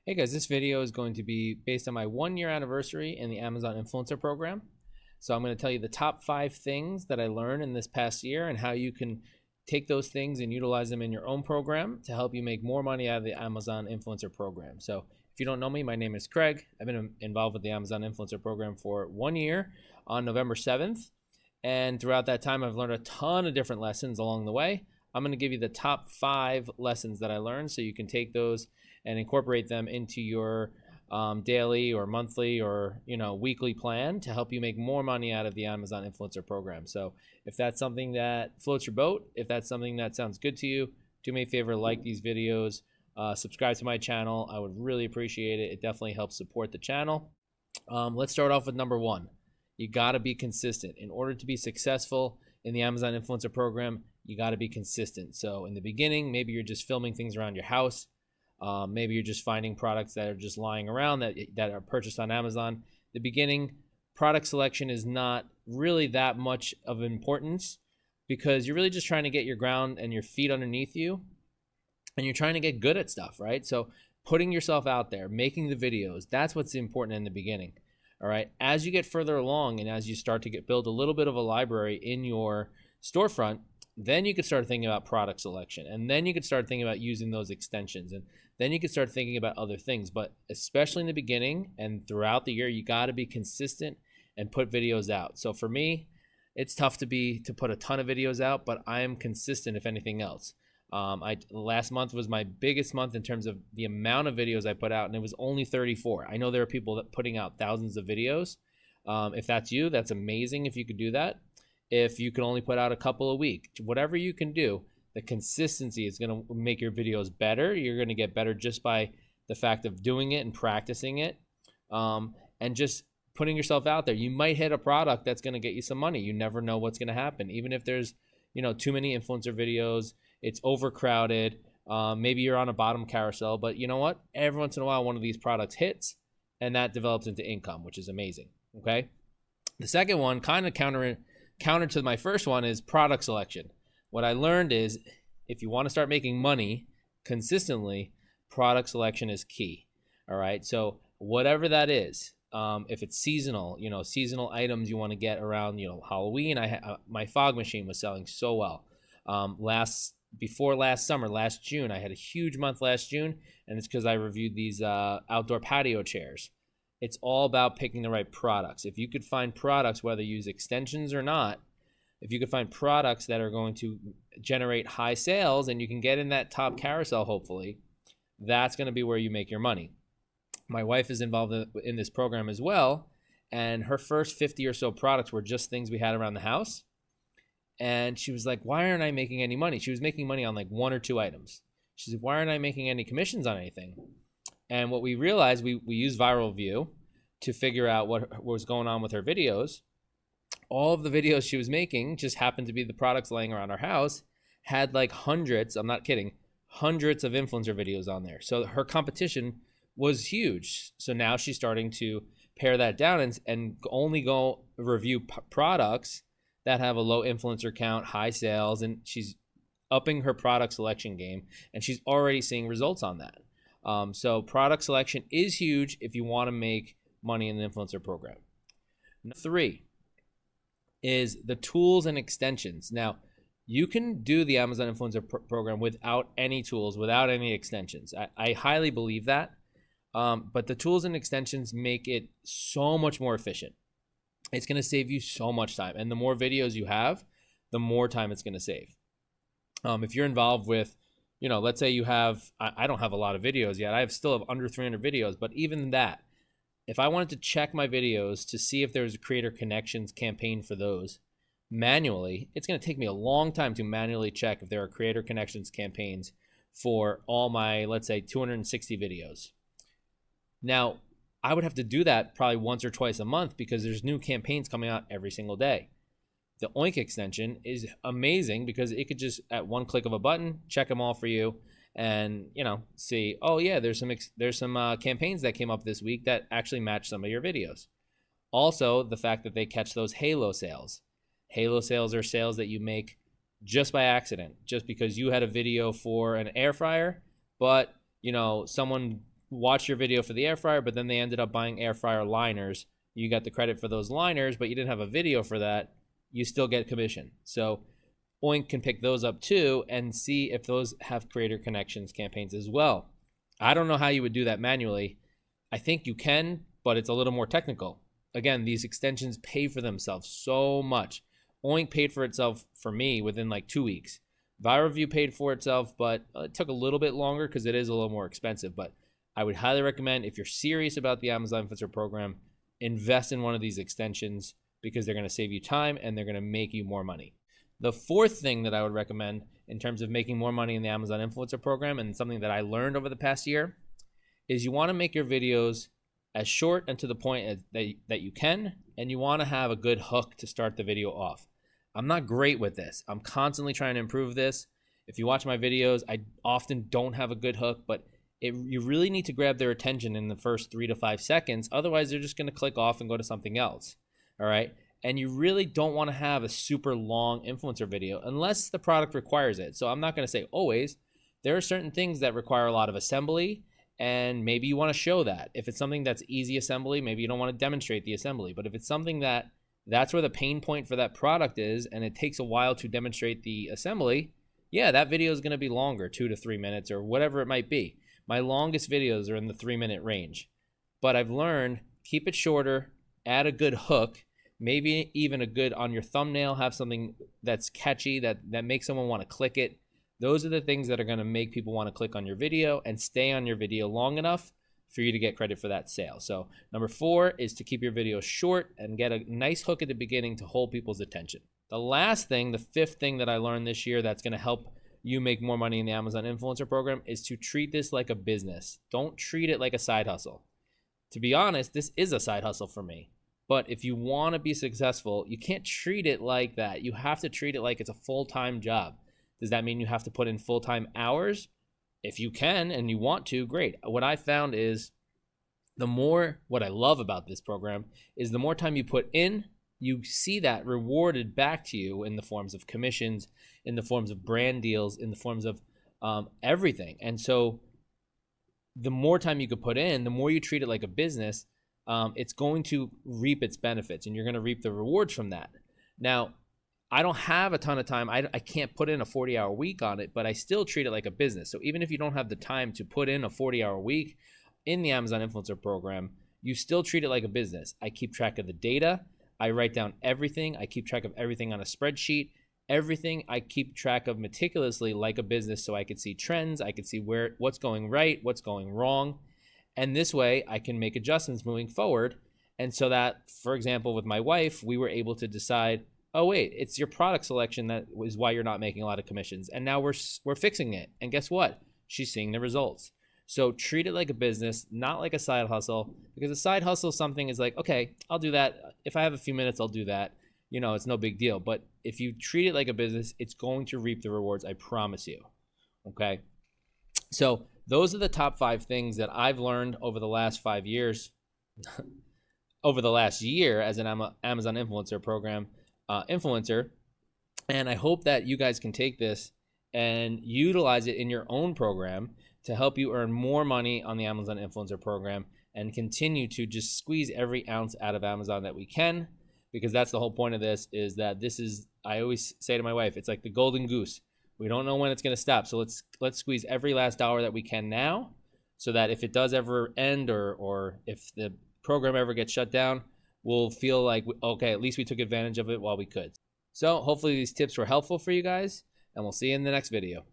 Hey guys, this video is going to be based on my 1 year anniversary in the Amazon Influencer Program. So I'm going to tell you the top 5 things that I learned in this past year and how you can take those things and utilize them in your own program to help you make more money out of the Amazon Influencer Program. So if you don't know me, my name is Craig. I've been involved with the Amazon Influencer Program for 1 year on November 7th. And throughout that time, I've learned a ton of different lessons along the way. I'm going to give you the top 5 lessons that I learned so you can take those and incorporate them into your daily or monthly or weekly plan to help you make more money out of the Amazon Influencer Program. So if that's something that floats your boat, if that's something that sounds good to you, do me a favor, like these videos, subscribe to my channel. I would really appreciate it. It definitely helps support the channel. Let's start off with number 1. You got to be consistent. In order to be successful in the Amazon Influencer Program, you got to be consistent. So in the beginning, maybe you're just filming things around your house. Maybe you're just finding products that are just lying around that are purchased on Amazon. The beginning, product selection is not really that much of importance because you're really just trying to get your ground and your feet underneath you, and you're trying to get good at stuff, right? So putting yourself out there, making the videos, that's what's important in the beginning. All right. As you get further along and as you start to build a little bit of a library in your storefront, then you could start thinking about product selection, and then you could start thinking about using those extensions, and then you could start thinking about other things. But especially in the beginning and throughout the year, you got to be consistent and put videos out. So for me, it's tough to put a ton of videos out, but I am consistent if anything else. Last month was my biggest month in terms of the amount of videos I put out, and it was only 34. I know there are people that putting out thousands of videos. If that's you, that's amazing if you could do that. If you can only put out a couple a week, whatever you can do, the consistency is going to make your videos better. You're going to get better just by the fact of doing it and practicing it, and just putting yourself out there. You might hit a product that's going to get you some money. You never know what's going to happen. Even if there's too many influencer videos, it's overcrowded, maybe you're on a bottom carousel, but you know what? Every once in a while, one of these products hits, and that develops into income, which is amazing. Okay. The second one, kind of counter to my first one, is product selection. What I learned is if you want to start making money consistently, product selection is key. All right. So whatever that is, if it's seasonal, seasonal items you want to get around, Halloween. My fog machine was selling so well. Before last summer, last June, I had a huge month last June, and it's because I reviewed these outdoor patio chairs. It's all about picking the right products. If you could find products, whether you use extensions or not, if you could find products that are going to generate high sales and you can get in that top carousel, hopefully, that's going to be where you make your money. My wife is involved in this program as well, and her first 50 or so products were just things we had around the house. And she was like, why aren't I making any money? She was making money on like 1 or 2 items. She said, why aren't I making any commissions on anything? And what we realized, we used Viral View to figure out what was going on with her videos. All of the videos she was making just happened to be the products laying around our house, had like hundreds, I'm not kidding, hundreds of influencer videos on there. So her competition was huge. So now she's starting to pare that down and only go review products that have a low influencer count, high sales, and she's upping her product selection game, and she's already seeing results on that. So product selection is huge if you want to make money in the influencer program. Number 3 is the tools and extensions. Now, you can do the Amazon Influencer Program without any tools, without any extensions. I highly believe that, but the tools and extensions make it so much more efficient. It's going to save you so much time, and the more videos you have, the more time it's going to save. If you're involved with, let's say you have, I don't have a lot of videos yet. I still have under 300 videos, but even that, if I wanted to check my videos to see if there's a creator connections campaign for those manually, it's going to take me a long time to manually check if there are creator connections campaigns for all my, let's say, 260 videos. Now, I would have to do that probably once or twice a month because there's new campaigns coming out every single day. The Oink extension is amazing because it could just, at one click of a button, check them all for you and, see, oh yeah, there's some campaigns that came up this week that actually match some of your videos. Also, the fact that they catch those halo sales. Halo sales are sales that you make just by accident, just because you had a video for an air fryer, but someone watched your video for the air fryer, but then they ended up buying air fryer liners. You got the credit for those liners, but you didn't have a video for that. You still get commission. So Oink can pick those up too and see if those have creator connections campaigns as well. I don't know how you would do that manually. I think you can, but it's a little more technical. Again, these extensions pay for themselves so much. Oink paid for itself for me within like 2 weeks. ViroView paid for itself, but it took a little bit longer because it is a little more expensive. But I would highly recommend, if you're serious about the Amazon Influencer Program, invest in one of these extensions because they're going to save you time and they're going to make you more money. The fourth thing that I would recommend in terms of making more money in the Amazon Influencer Program, and something that I learned over the past year, is you want to make your videos as short and to the point as that you can, and you want to have a good hook to start the video off. I'm not great with this. I'm constantly trying to improve this. If you watch my videos, I often don't have a good hook, but you really need to grab their attention in the first 3 to 5 seconds. Otherwise, they're just going to click off and go to something else. All right. And you really don't want to have a super long influencer video unless the product requires it. So I'm not going to say always. There are certain things that require a lot of assembly, and maybe you want to show that. If it's something that's easy assembly, maybe you don't want to demonstrate the assembly. But if it's something that's where the pain point for that product is, and it takes a while to demonstrate the assembly, yeah, that video is going to be longer, 2 to 3 minutes or whatever it might be. My longest videos are in the 3-minute range. But I've learned, keep it shorter, add a good hook, maybe even a good on your thumbnail, have something that's catchy, that makes someone want to click it. Those are the things that are going to make people want to click on your video and stay on your video long enough for you to get credit for that sale. So number 4 is to keep your video short and get a nice hook at the beginning to hold people's attention. The last thing, the 5th thing that I learned this year that's going to help you make more money in the Amazon Influencer Program is to treat this like a business. Don't treat it like a side hustle. To be honest, this is a side hustle for me. But if you want to be successful, you can't treat it like that. You have to treat it like it's a full-time job. Does that mean you have to put in full-time hours? If you can and you want to, great. What I found is what I love about this program is the more time you put in, you see that rewarded back to you in the forms of commissions, in the forms of brand deals, in the forms of everything. And so the more time you could put in, the more you treat it like a business, it's going to reap its benefits and you're going to reap the rewards from that. Now, I don't have a ton of time. I can't put in a 40-hour week on it, but I still treat it like a business. So even if you don't have the time to put in a 40-hour week in the Amazon Influencer Program, you still treat it like a business. I keep track of the data. I write down everything. I keep track of everything on a spreadsheet. Everything I keep track of meticulously like a business, so I could see trends. I could see what's going right, what's going wrong. And this way I can make adjustments moving forward. And so that, for example, with my wife, we were able to decide, oh wait, it's your product selection that is why you're not making a lot of commissions. And now we're fixing it. And guess what? She's seeing the results. So treat it like a business, not like a side hustle, because a side hustle something is like, okay, I'll do that. If I have a few minutes, I'll do that. You know, it's no big deal. But if you treat it like a business, it's going to reap the rewards. I promise you. Okay. So those are the top 5 things that I've learned over the last 5 years, over the last year as an Amazon Influencer Program influencer. And I hope that you guys can take this and utilize it in your own program to help you earn more money on the Amazon Influencer Program and continue to just squeeze every ounce out of Amazon that we can, because that's the whole point of this, is that this is, I always say to my wife, it's like the golden goose. We don't know when it's going to stop. So let's squeeze every last dollar that we can now, so that if it does ever end or if the program ever gets shut down, we'll feel like, okay, at least we took advantage of it while we could. So hopefully these tips were helpful for you guys, and we'll see you in the next video.